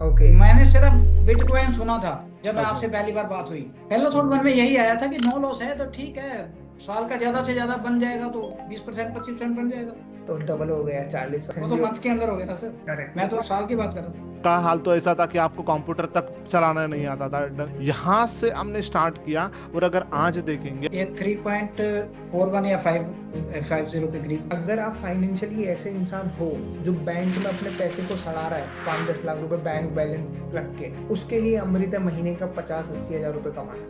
Okay मैंने सिर्फ bitcoin सुना था जब ओके आपसे पहली बार बात हुई। पहले थॉट मन में यही आया था कि नो लॉस है तो ठीक है, साल का ज्यादा से ज्यादा बन जाएगा तो 20% 25% बन जाएगा। तो डबल हो गया, वो 40% तो भी हो मंथ के अंदर हो गया ना सर, गया। करेक्ट। मैं तो साल की बात कर रहा था। का हाल तो ऐसा था कि आपको कंप्यूटर तक चलाना नहीं आता था। यहाँ से हमने स्टार्ट किया, और अगर आज देखेंगे ये 3.41 या 550 के करीब। अगर आप फाइनेंशियली ऐसे इंसान हो जो बैंक में अपने पैसे को सड़ा रहा है, 5-10 लाख रुपए बैंक बैलेंस रख के, उसके लिए अमृत महीने का 50-80 हजार रुपए कमाना।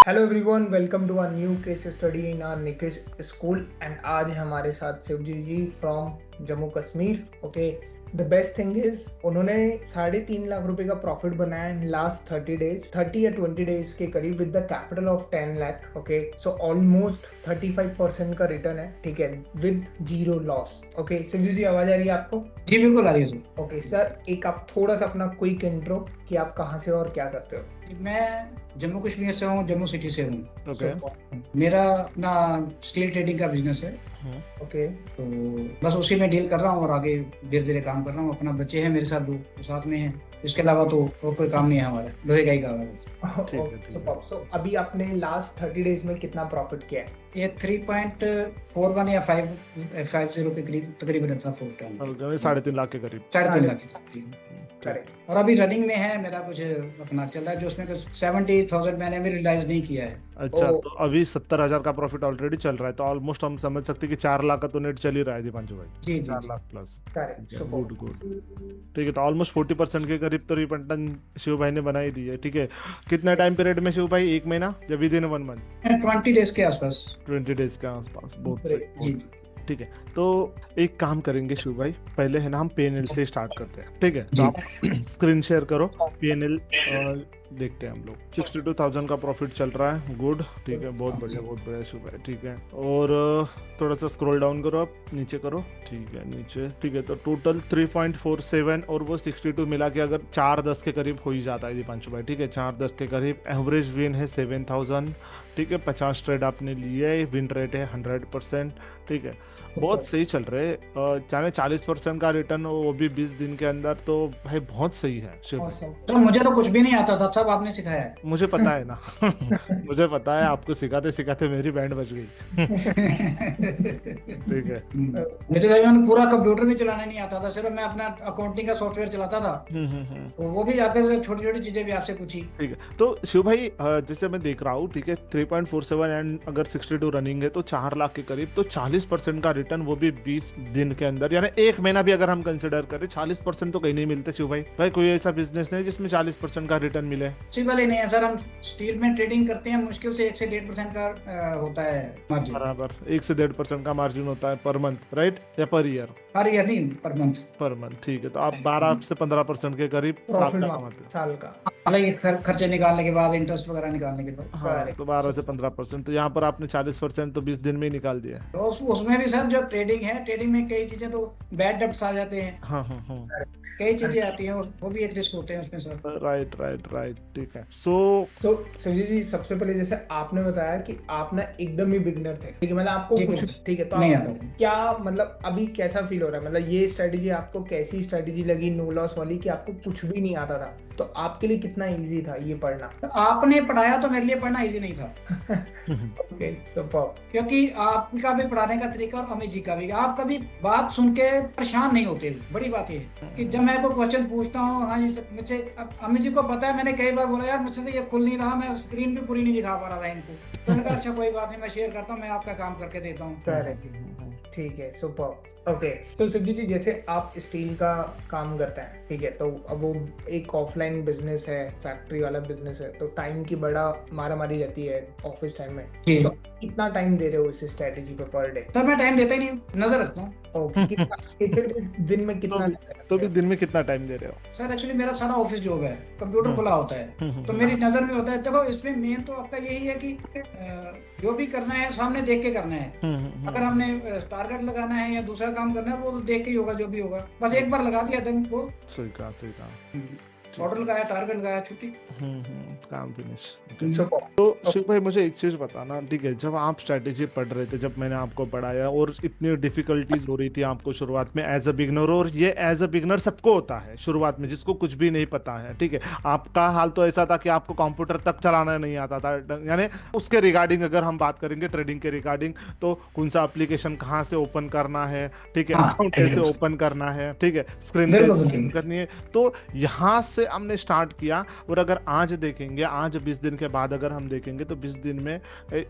Hello everyone, welcome to a new case study in our Nikesh school. And आज है हमारे साथ Shivji ji from Jammu Kashmir. Okay, the best thing is उन्होंने 3.5 लाख रुपए का प्रॉफिट बनाया इन लास्ट 30 डेज, 30 या 20 डेज के करीब, with the capital of 10 lakh. Okay, so almost 35% का रिटर्न है, ठीक है, with zero loss. Okay Shivji ji, आवाज आ रही है आपको? जी बिल्कुल आ रही है सर। ओके सर, एक आप थोड़ा सा अपना क्विक इंट्रो कि आप कहाँ से हो और क्या करते हो। मैं जम्मू कश्मीर से हूँ, जम्मू सिटी से हूँ। ओके मेरा अपना स्टील ट्रेडिंग का बिजनेस है, ओके तो बस उसी में डील कर रहा हूँ और आगे धीरे धीरे काम कर रहा हूँ। अपना बच्चे हैं मेरे साथ, दो तो साथ में हैं। इसके अलावा तो और कोई काम नहीं है हमारा, लोहे का ही काम है बस। ठीक है, ठीक है। सो अभी आपने लास्ट 30 डेज में कितना प्रॉफिट किया है? ये 3.41 या 550 के करीब तकरीबन अपना फुल टाइम, 3.5 लाख के करीब। 3.5 लाख जी। करेक्ट। और अभी रनिंग में है मेरा कुछ अपना चल रहा है, जो उसमें 70,000 मैंने अभी रियलाइज नहीं किया है। अच्छा, ओ। तो अभी 70,000 का प्रॉफिट ऑलरेडी चल रहा है, तो ऑलमोस्ट हम समझ सकते हैं कि 4 लाख का तो नेट चल ही रहा है दीपांशु भाई। जी जी 4 जी। Lakh plus. Correct. Good good. ठीक है, तो ऑलमोस्ट 40% के करीब तो रिटर्न शिव भाई ने बना ही दी है। ठीक है, कितना टाइम पीरियड में शिव भाई? 1 महीना या विद इन 1 मंथ? 20 डेज के आसपास। 20 डेज के आसपास। बहुत Great. सही। जी ठीक है, तो एक काम करेंगे शिव भाई, पहले है ना हम पीएनएल से स्टार्ट करते हैं। ठीक है, तो जी। आप स्क्रीन शेयर करो। पीएनएल देखते हैं हम लोग। 62,000 का प्रॉफिट चल रहा है। गुड, ठीक है, बहुत बढ़िया शिव भाई। ठीक है, और थोड़ा सा स्क्रॉल डाउन करो, आप नीचे करो। ठीक है, नीचे। ठीक है, तो टोटल 3.47 और वो 62 मिला के अगर 4-10 के करीब हो ही जाता है दीपांशु भाई। ठीक है, 4-10 के करीब। एवरेज विन है 7,000। ठीक है, 50 ट्रेड आपने लिए है, विन रेट है 100%। ठीक है, बहुत सही चल रहे हैं। चाहे 40% का रिटर्न हो, वो भी 20 दिन के अंदर, तो भाई बहुत सही है शिव भाई। Awesome. तो मुझे तो कुछ भी नहीं आता था, सब आपने सिखाया है। मुझे पता है ना। मुझे पता है, आपको सिखाते सिखाते मेरी बैंड बज गई। ठीक है। मुझे तो इवन पूरा कंप्यूटर भी चलाना नहीं आता था, सिर्फ मैं अपना अकाउंटिंग का सॉफ्टवेयर चलाता था। तो वो भी जाके छोटी छोटी चीजें भी आपसे पूछी। ठीक है, तो शिव भाई जैसे मैं देख रहा हूँ, ठीक है, 3.47 एंड अगर 62 रनिंग है तो 4 लाख के करीब, तो 40% का रिटर्न, वो भी 20 दिन के अंदर, यानी 1 महीना भी अगर हम कंसिडर करें, 40% तो कहीं नहीं मिलते शिव भाई। भाई कोई ऐसा बिजनेस नहीं जिसमें 40% का रिटर्न मिले? सिंपल ही नहीं है सर, हम स्टील में ट्रेडिंग करते हैं, मुश्किल से 1 से 1.5% का होता है मार्जिन। बराबर 1 से 1.5% का मार्जिन होता है पर मंथ, राइट, या पर ईयर? हर ईयर नहीं, पर मंथ। Per month. ठीक है, तो आप 12 से 15% के करीब साल प्रॉफिट का कमाते हो। साल का। हालांकि खर्चे निकालने के बाद, इंटरेस्ट वगैरह निकालने के बाद। हाँ, Correct. तो 12 से 15%, तो यहाँ पर आपने 40% तो 20 दिन में ही निकाल दिया है। तो उसमें भी सर जो ट्रेडिंग है, ट्रेडिंग में कई चीजें तो बैड डेब्ट्स आ जाते हैं, हाँ हाँ हाँ, कई चीजें आती हैं, और वो भी एक रिस्क होते हैं उसमें सर। Right right right. ठीक है, सो सुजीत जी, सबसे पहले जैसे आपने बताया कि आप ना एकदम ही बिगनर थे, ठीक है, मतलब आपको जी, कुछ, बिल्कुल। ठीक है, तो नहीं आप आता। क्या, मतलब अभी कैसा फील हो रहा है? मतलब ये स्ट्रेटेजी आपको कैसी स्ट्रेटेजी लगी, नो लॉस वाली, कि आपको कुछ भी नहीं आता था, तो आपके लिए कितना इजी था ये पढ़ना? तो आपने पढ़ाया तो मेरे लिए पढ़ना इजी नहीं था। Okay, super. क्योंकि आपका भी पढ़ाने का तरीका और अमित जी का भी, आप कभी बात सुन के परेशान नहीं होते। बड़ी बात ये है कि जब मैं कोई क्वेश्चन पूछता हूँ, हाँ जी मुझसे, अब अमित जी को पता है, मैंने कई बार बोला यार मुझसे तो ये खुल नहीं रहा, मैं स्क्रीन भी पूरी नहीं दिखा पा रहा था इनको। तो मैंने कहा अच्छा कोई बात नहीं, मैं शेयर करता हूँ, मैं आपका काम करके देता हूँ। करेक्ट, ठीक है, सुपर। ओके, सो शिवजी जी, जैसे आप स्टील का काम करते हैं, ठीक है, तो अब वो एक ऑफलाइन बिजनेस है, फैक्ट्री वाला बिजनेस है, तो टाइम की बड़ा मारा मारी रहती है ऑफिस टाइम में। जी। तो कितना टाइम दे रहे हो इस स्ट्रेटेजी पे पर डे? सर मैं टाइम देता ही नहीं, नजर रखता हूँ। फिर भी दिन में कितना? तो भी दिन में कितना टाइम दे रहे हो? सर एक्चुअली मेरा सारा ऑफिस जॉब है, कंप्यूटर खुला होता है, तो मेरी नजर में होता है। देखो इसमें मेन तो आपका यही है कि जो भी करना है सामने देख के करना है। अगर हमने टारगेट लगाना है या दूसरा काम करना है, वो तो देख के ही होगा, जो भी होगा, बस एक बार लगा दिया दम को। सही कहा, सही कहा। ऑर्डर लगाया, टारगेट लगाया, छुट्टी। काम फिनिश। सुपर। तो शिव भाई मुझे एक चीज बताना, ठीक है, जब आप स्ट्रेटेजी पढ़ रहे थे, जब मैंने आपको पढ़ाया और इतनी डिफिकल्टीज हो रही थी आपको शुरुआत में एज अ बिगनर, और ये एज अ बिगनर सबको होता है शुरुआत में जिसको कुछ भी नहीं पता है, ठीक है। आपका हाल तो ऐसा था कि आपको कंप्यूटर तक चलाना नहीं आता था, यानी उसके रिगार्डिंग अगर हम बात करेंगे ट्रेडिंग के रिगार्डिंग, तो कौन सा एप्लीकेशन कहाँ से ओपन करना है, ठीक है, हाँ, अकाउंट कैसे बिल्कुल। ओपन करना है, ठीक है, स्क्रीन बिल्कुल, कैसे बिल्कुल। करनी है, तो यहाँ से हमने स्टार्ट किया। और अगर आज देखेंगे, आज 20 दिन के बाद अगर हम देखेंगे तो 20 दिन में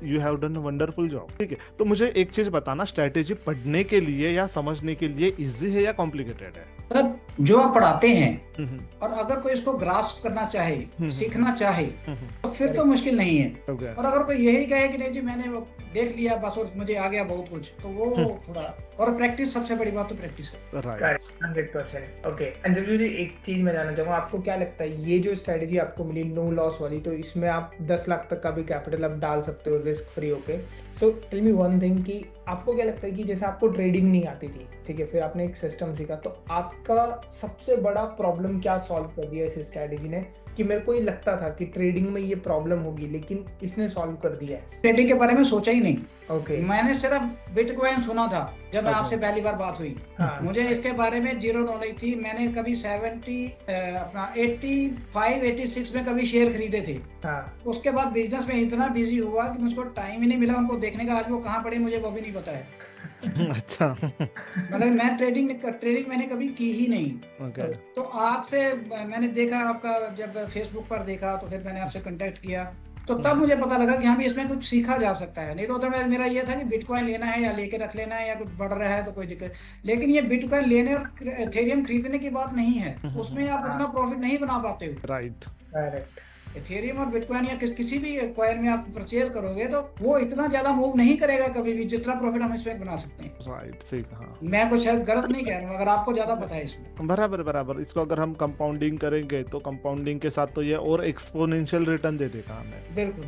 you have done wonderful job, ठीक है। तो मुझे एक चीज बताना, स्ट्रेटेजी पढ़ने के लिए या समझने के लिए इजी है या कॉम्प्लिकेटेड है? मतलब जो आप पढ़ाते हैं हम्म, और अगर कोई इसको ग्रास्प करना चाहे, हम्म, सीखना चाहे, हम्म, तो फिर तो मुश्किल नहीं है। ओके। और अगर कोई यही कहे कि नहीं जी मैंने वो देख लिया बस और मुझे आ गया बहुत कुछ, तो वो थोड़ा, और प्रैक्टिस, सबसे बड़ी बात तो प्रैक्टिस है। राइट। 100%। ओके अंजलि जी, एक चीज मैं जानना चाहूंगा, आपको क्या लगता है ये जो स्ट्रेटेजी आपको मिली नो लॉस वाली, तो इसमें आप 10 लाख तक का भी कैपिटल आप डाल सकते हो रिस्क फ्री होके। So tell me one thing कि आपको क्या लगता है कि जैसे आपको ट्रेडिंग नहीं आती थी, ठीक है, फिर आपने एक सिस्टम सीखा, तो आपका सबसे बड़ा प्रॉब्लम क्या सॉल्व कर दिया इस स्ट्रेटेजी ने, कि मेरे को ये लगता था कि ट्रेडिंग में ये प्रॉब्लम होगी लेकिन इसने सॉल्व कर दिया है? ट्रेडिंग के बारे में सोचा ही नहीं। ओके। मैंने सिर्फ बिटकॉइन सुना था जब Okay. आपसे पहली बार बात हुई। हाँ। मुझे इसके बारे में जीरो नॉलेज थी। मैंने कभी 86 में कभी शेयर खरीदे थे। हाँ। उसके बाद बिजनेस में इतना बिजी हुआ कि मुझको टाइम ही नहीं मिला उनको देखने का। आज वो कहाँ पड़े मुझे वो भी नहीं पता है। अच्छा। मतलब मैं ट्रेडिंग मैंने कभी की ही नहीं। ओके। तो आपसे मैंने देखा, आपका जब फेसबुक पर देखा तो फिर मैंने आपसे कांटेक्ट किया, तो तब मुझे पता लगा कि हम इसमें कुछ सीखा जा सकता है। नहीं तो उधर मेरा ये था कि बिटकॉइन लेना है या लेके रख लेना है या कुछ बढ़ रहा है तो कोई दिक्कत। लेकिन ये बिटकॉइन लेने और एथेरियम खरीदने की बात नहीं है, उसमें आप उतना प्रॉफिट नहीं बना पाते हो। राइट। करेक्ट। एथेरियम और बिटकॉइन या किसी भी कॉइन में आप परचेज करोगे तो वो इतना ज्यादा मूव नहीं करेगा कभी भी जितना प्रॉफिट हम इसमें बना सकते हैं। राइट, सही कहा। मैं कुछ गलत नहीं कह रहा हूँ, अगर आपको ज्यादा पता है इसमें। बराबर। इसको अगर हम कंपाउंडिंग करेंगे तो कंपाउंडिंग के साथ तो ये और एक्सपोनेंशियल रिटर्न दे देगा हमें। बिल्कुल।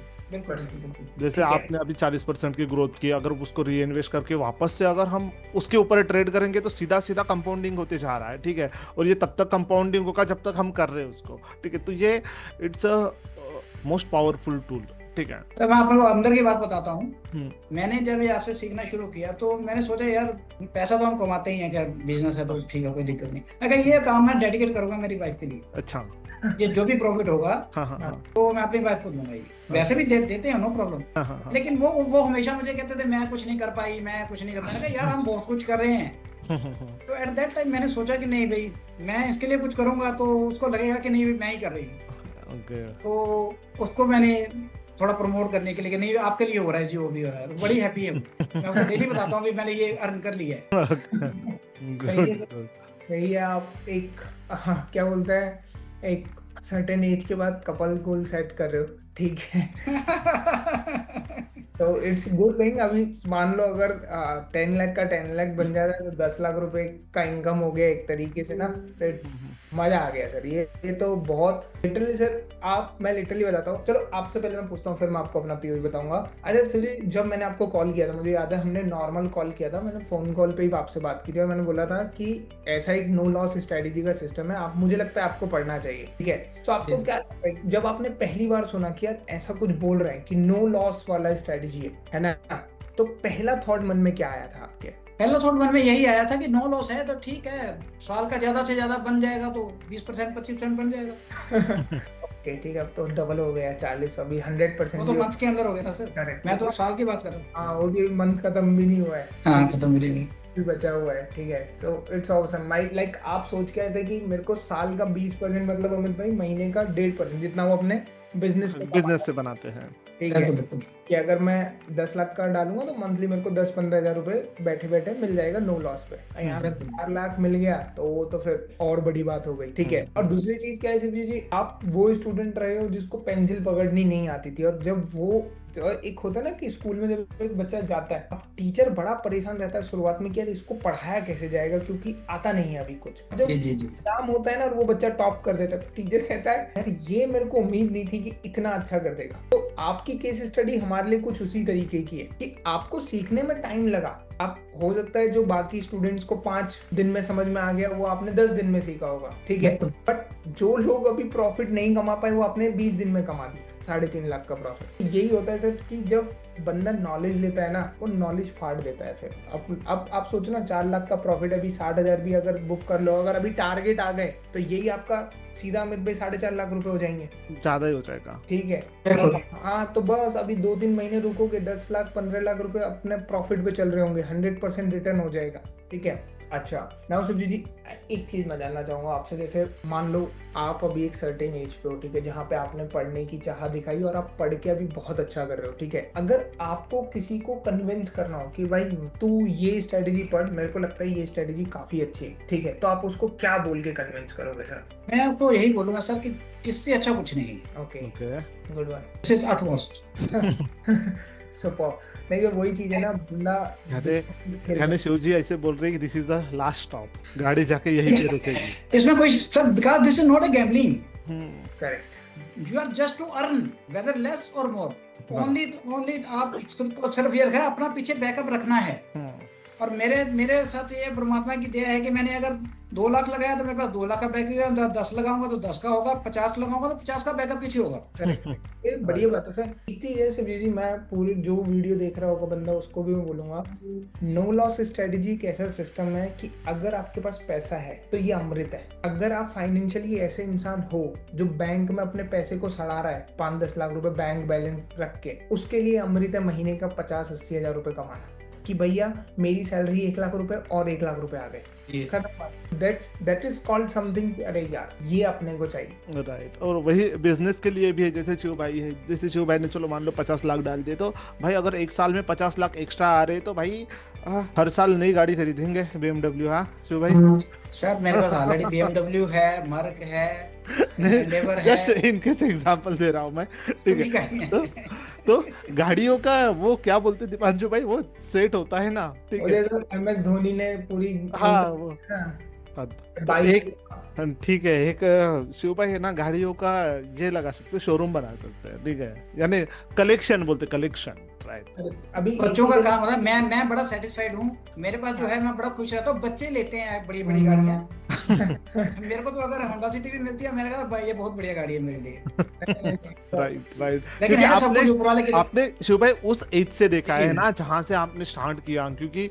जैसे आपने अभी 40% की ग्रोथ की, अगर उसको री इन्वेस्ट करके वापस से अगर हम उसके ऊपर ट्रेड करेंगे तो सीधा कंपाउंडिंग होते जा रहा है, ठीक है। और ये तब तक कंपाउंडिंग होगा जब तक हम कर रहे हैं उसको, ठीक है। तो ये it's a most powerful tool, ठीक है। तो मैं आपको अंदर की बात बताता हूँ। मैंने जब ये आपसे सीखना शुरू किया तो मैंने सोचा यार पैसा तो हम कमाते ही हैं, क्या बिजनेस है तो ठीक है, कोई दिक्कत नहीं। अगर ये काम मैं डेडिकेट करूंगा मेरी वाइफ के लिए। अच्छा। ये जो भी प्रॉफिट होगा हाँ। तो मैं अपनी वाइफ को दूंगा। वैसे भी देते हैं, नो प्रॉब्लम। हाँ। लेकिन वो हमेशा मुझे कहते थे मैं कुछ नहीं कर पाई, मैं कुछ नहीं कर पाई। यार हम बहुत कुछ कर रहे हैं। तो एट दैट टाइम मैंने सोचा कि नहीं भाई, मैं इसके लिए कुछ करूंगा तो उसको लगेगा कि नहीं मैं ही कर रही हूँ। तो उसको मैंने थोड़ा प्रमोट करने के लिए कि नहीं आपके लिए हो रहा है जी, वो भी हो रहा है, तो बड़ी हैप्पी है। मैं उसको डेली बताता हूँ मैंने ये अर्न कर लिया है। सही है। आप एक क्या बोलते हैं, एक सर्टेन एज के बाद कपल गोल सेट कर रहे हो, ठीक है। तो इट्स गुड थिंग। अभी मान लो अगर 10 लाख का 10 लाख बन जाता है तो 10 लाख रुपए का इनकम हो गया एक तरीके से ना, तो मजा आ गया सर। ये तो बहुत लिटरली सर, मैं लिटरली बताता हूँ। चलो आपसे पहले मैं पूछता हूँ, फिर मैं आपको अपना पीओवी बताऊंगा। अच्छा सर जी, जब मैंने आपको कॉल किया था, मुझे याद है हमने नॉर्मल कॉल किया था, मैंने फोन कॉल पे ही आपसे बात की थी और मैंने बोला था कि ऐसा एक नो लॉस स्ट्रेटेजी का सिस्टम है, आप मुझे लगता है आपको पढ़ना चाहिए, ठीक है। तो आपको क्या, जब आपने पहली बार सुना कि यार ऐसा कुछ बोल रहे हैं कि नो लॉस वाला स्ट्रेटेजी है ना, तो पहला थॉट मन में क्या आया था आपके? पहला थॉट मन में यही आया था कि नो लॉस है तो ठीक है, साल का ज्यादा से ज्यादा बन जाएगा तो 20% 25% बन जाएगा। ओके ठीक है, अब तो डबल हो गया 40, अभी 100%। वो तो मंथ के अंदर हो गया ना सर। Correct. मैं तो साल की बात कर रहा हूँ। हाँ, वो भी मंथ खत्म भी नहीं हुआ है। हाँ, खत्म भी नहीं, भी बचा हुआ है, ठीक है। So it's awesome. लाइक आप सोच के आए थे कि मेरे को साल का 20% मतलब अमित भाई महीने का 1.5% जितना वो अपने बिजनेस से बनाते हैं, ठीक है। कि अगर मैं 10 लाख का डालूंगा तो मंथली मेरे को 10-15 हजार रुपए बैठे बैठे मिल जाएगा नो लॉस पे। यहाँ पे 4 लाख मिल गया तो वो तो फिर और बड़ी बात हो गई, ठीक है। और दूसरी चीज क्या है शिवजी जी, आप वो स्टूडेंट रहे हो जिसको पेंसिल पकड़नी नहीं आती थी, और जब वो एक होता है ना कि स्कूल में जब एक बच्चा जाता है, अब टीचर बड़ा परेशान रहता है शुरुआत में कि यार इसको पढ़ाया कैसे जाएगा क्योंकि आता नहीं है अभी कुछ। जब एग्जाम होता है ना और वो बच्चा टॉप कर देता है तो टीचर कहता है यार ये मेरे को उम्मीद नहीं थी कि इतना अच्छा कर देगा। तो आपकी केस स्टडी हमारे लिए कुछ उसी तरीके की है कि आपको सीखने में टाइम लगा। आप हो सकता है जो बाकी स्टूडेंट्स को 5 दिन में समझ में आ गया वो आपने 10 दिन में सीखा होगा, ठीक है। बट जो लोग अभी प्रॉफिट नहीं कमा पाए वो अपने 20 दिन में कमा दिए 3.5 लाख का प्रॉफिट। यही होता है सर कि जब बंदा नॉलेज लेता है ना, वो नॉलेज फाड़ देता है फिर। अब आप सोचो ना, 4 लाख का प्रॉफिट, अभी 60,000 भी अगर बुक कर लो, अगर अभी टारगेट आ गए तो यही आपका सीधा अमित भाई 4.5 लाख रुपए हो जाएंगे। ज्यादा ही हो जाएगा। ठीक है, बिल्कुल। हाँ तो बस अभी 2-3 महीने रुकोगे, 10 लाख 15 लाख रुपए अपने प्रॉफिट पे चल रहे होंगे, 100% रिटर्न हो जाएगा। ठीक है। अच्छा, नाउ सुजीत जी, एक चीज मैं जानना चाहूंगा आपसे। जैसे मान लो आप अभी एक सर्टेन एज पे हो, ठीक है, जहाँ पे आपने पढ़ने की चाह दिखाई और आप पढ़ के अभी बहुत अच्छा कर रहे हो। ठीक है, अगर आपको किसी को कन्विंस करना हो कि भाई तू ये स्ट्रेटेजी पढ़, मेरे को लगता है ये स्ट्रेटेजी काफी अच्छी है, ठीक है, तो आप उसको क्या बोल के कन्विंस करोगे सर? मैं आपको यही बोलूंगा सर कि इससे अच्छा कुछ नहीं है। Okay, okay, good one. This is utmost. Super. नहीं तो वही चीज है ना, बंदा यानी शिव जी ऐसे बोल रहे हैं कि this is the last stop, गाड़ी जाके यहीं पे रुकेगी। इसमें कोई sir, because this is not a gambling. Correct. You are just to earn whether less or more. Only आप सिर्फ ये रखा, अपना पीछे बैकअप रखना है। और मेरे साथ ये परमात्मा की दया है कि मैंने अगर 2 लाख लगाया तो मेरे पास 2 लाख का बैकअप है, 10 लगाऊंगा तो 10 का होगा, 50 लगाऊंगा तो 50 का बैकअप पीछे होगा। करेक्ट। ये बढ़िया बात है सर। इतनी जैसे जी, मैं पूरी जो वीडियो देख रहा होगा बंदा, उसको भी मैं बोलूंगा, नो लॉस स्ट्रेटेजी एक ऐसा सिस्टम है कि अगर आपके पास पैसा है तो ये अमृत है। अगर आप फाइनेंशियली ऐसे इंसान हो जो बैंक में अपने पैसे को सड़ा रहा है, 5-10 लाख रुपए बैंक बैलेंस रख के, उसके लिए अमृत है महीने का 50-80 हजार रुपए कमाना, कि भैया मेरी सैलरी 1 लाख रुपए और 1 लाख रुपए आ गए, खत्म। That is called something. अरे यार, ये अपने को चाहिए। राइट। और वही बिजनेस के लिए भी है। जैसे शिव भाई है, जैसे शिव भाई ने चलो मान लो 50 लाख डाल दिए, तो भाई अगर एक साल में 50 लाख एक्स्ट्रा आ रहे तो भाई हर साल नई गाड़ी खरीदेंगे, BMW। हाँ शिव भाई? सर मेरे पास ऑलरेडी BMW है, मर्क है, एंडेवर है। जस्ट इनकेस एग्जांपल दे रहा हूँ मैं, ठीक है। तो गाड़ियों का वो क्या बोलते दीपांशु भाई, वो सेट होता है ना, ठीक है। MS धोनी ने पूरी, हाँ वो बाइक, ठीक है। एक शिव भाई है ना, गाड़ियों का ये लगा सकते, शोरूम बना सकते हैं, ठीक है, यानी कलेक्शन बोलते, कलेक्शन। राइट। अभी बच्चों का काम होता है। मैं बड़ा सेटिस्फाइड हूँ। मेरे पास जो है, मैं बड़ा खुश रहता हूँ। बच्चे लेते हैं बड़ी बड़ी गाड़ियाँ। मेरे को तो अगर होंडा सिटी भी मिलती है, मैंने कहा भाई ये बहुत बढ़िया गाड़ी है मेरे लिए। राइट। लेकिन है सब कुछ ऊपर वाले के लिए। आपने शिव भाई उस एज से देखा है ना, जहां से आपने स्टार्ट किया, क्योंकि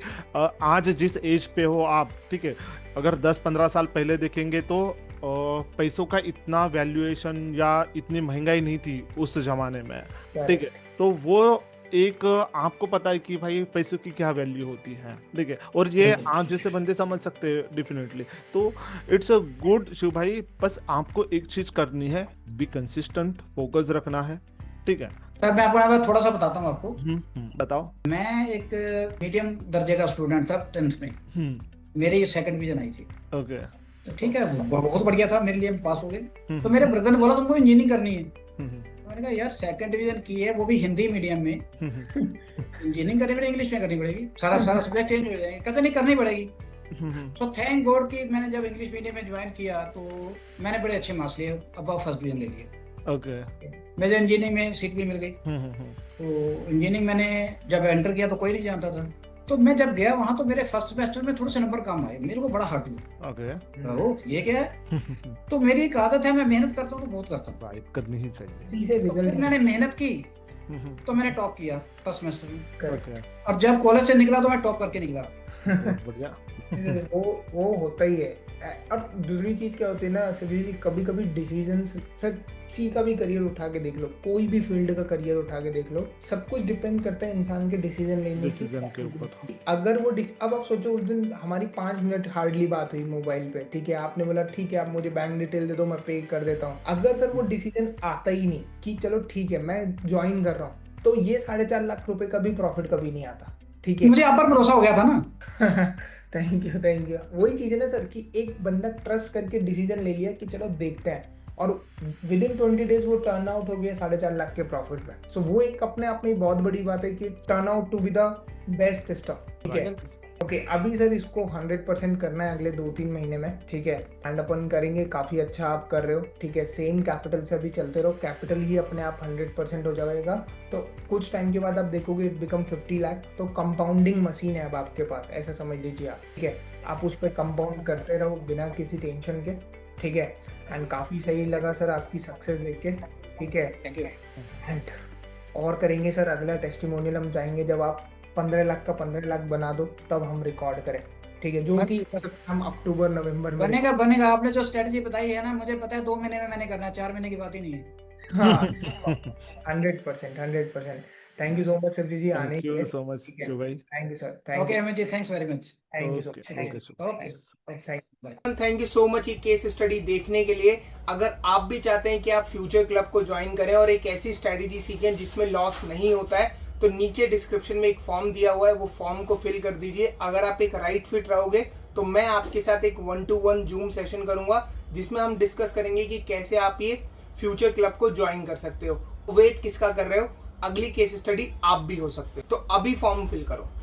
आज जिस एज पे हो आप, ठीक है, अगर 10-15 साल पहले देखेंगे तो पैसों का इतना वैल्यूएशन या इतनी महंगाई नहीं थी उस जमाने में, ठीक है। तो वो एक आपको पता है कि भाई पैसों की क्या वैल्यू होती है, ठीक है। और ये आप जैसे बंदे समझ सकते हैं डेफिनेटली। तो इट्स अ गुड शिव भाई, बस आपको एक चीज करनी है, बी कंसिस्टेंट, फोकस रखना है, ठीक है। सर मैं आपको थोड़ा सा बताता हूँ आपको। बताओ। मैं एक मीडियम दर्जे का स्टूडेंट था 10th में। मेरी 2nd डिवीजन आई थी। ओके। तो ठीक है, बहुत बढ़िया था मेरे लिए, पास हो गए। तो मेरे ब्रदर ने बोला तुमको इंजीनियरिंग करनी है। मैंने कहा यार 2nd डिवीजन की है, वो भी हिंदी मीडियम में, इंजीनियरिंग करनी पड़ेगी, इंग्लिश में करनी पड़ेगी, सारा सब्जेक्ट चेंज हो जाएंगे। कहते नहीं, करनी पड़ेगी। तो थैंक गॉड कि मैंने जब इंग्लिश मीडियम में ज्वाइन किया तो मैंने बड़े अच्छे मार्क्स लिए, अबव 1st डिवीजन ले लिए। ओके। मुझे इंजीनियरिंग में सीट भी मिल गई। तो इंजीनियरिंग मैंने जब एंटर किया तो कोई नहीं जानता था। तो मैं जब गया वहां तो मेरे 1st सेमेस्टर में थोड़े से नंबर कम आए, मेरे को बड़ा हर्ट हुआ। ओके। ये क्या है? तो मेरी एक आदत है, मैं मेहनत करता हूँ तो बहुत करता हूँ। राइट, करनी ही चाहिए। तो फिर मैंने मेहनत की तो मैंने टॉप किया 1st सेमेस्टर में। ओके। और जब कॉलेज से निकला तो मैं टॉप करके निकला। बढ़िया। वो होता ही है। अब दूसरी चीज क्या होती है ना सभी जी, कभी कभी डिसीजन, किसी का भी करियर उठा के देख लो, कोई भी फील्ड का करियर उठा के देख लो, सब कुछ डिपेंड करता है इंसान के डिसीजन लेने के ऊपर। अगर वो अब आप सोचो, उस दिन हमारी 5 मिनट हार्डली बात हुई मोबाइल पे, ठीक है, आपने बोला ठीक है आप मुझे बैंक डिटेल दे दो, मैं पे कर देता हूँ। अगर सर वो डिसीजन आता ही नहीं कि चलो ठीक है मैं ज्वाइन कर रहा हूँ, तो ये 4.5 लाख रुपए का भी प्रॉफिट कभी नहीं आता। ठीक है, मुझे आप पर भरोसा हो गया था ना। Thank you. वही चीज है ना सर कि एक बंदा ट्रस्ट करके डिसीजन ले लिया कि चलो देखते हैं, और विद इन 20 डेज वो टर्न आउट हो गया 4.5 लाख के प्रॉफिट में। सो वो एक अपने आप में बहुत बड़ी बात है कि turn out to be the best stuff. ठीक है, ओके। अभी सर इसको 100% करना है अगले 2-3 महीने में, ठीक है, एंड अपन करेंगे। काफी अच्छा आप कर रहे हो, ठीक है, सेम कैपिटल से अभी चलते रहो, कैपिटल ही अपने आप 100% हो जाएगा। तो कुछ टाइम के बाद आप देखोगे इट बिकम 50 लाख। तो कंपाउंडिंग मशीन है अब आपके पास, ऐसा समझ लीजिए आप, ठीक है। आप उस पर कंपाउंड करते रहो बिना किसी टेंशन के, ठीक है। एंड काफ़ी सही लगा सर आपकी सक्सेस देख के, ठीक है। Thank you. एंड और करेंगे सर, अगला टेस्टिमोनियल हम जाएंगे जब आप 15 लाख का 15 लाख बना दो, तब हम रिकॉर्ड करें, ठीक है, जो कि हम अक्टूबर नवंबर में बनेगा बनेगा। आपने जो स्ट्रेटजी बताई है ना, मुझे पता है 2 महीने में मैंने करना है, 4 महीने की बात ही नहीं है। हाँ 100%। Thank you so much sir जी आने थैंक के यू लिए, सो मच ठीक है। शिव भाई। Thank you sir, thank okay you, Amit ji, thanks very much. Thank you so okay much, okay Shiv okay thank bye. Thank you so much ये केस स्टडी देखने के लिए। अगर आप भी चाहते हैं कि आप फ्यूचर क्लब को ज्वाइन करें और एक ऐसी स्ट्रेटेजी सीखें जिसमें लॉस नहीं होता है, तो नीचे डिस्क्रिप्शन में एक फॉर्म दिया हुआ है, वो फॉर्म को फिल कर दीजिए। अगर आप एक राइट फिट रहोगे तो मैं आपके साथ एक 1-to-1 जूम सेशन करूंगा, जिसमें हम डिस्कस करेंगे कि कैसे आप ये फ्यूचर क्लब को ज्वाइन कर सकते हो। वेट किसका कर रहे हो, अगली केस स्टडी आप भी हो सकते हो। तो अभी फॉर्म फिल करो।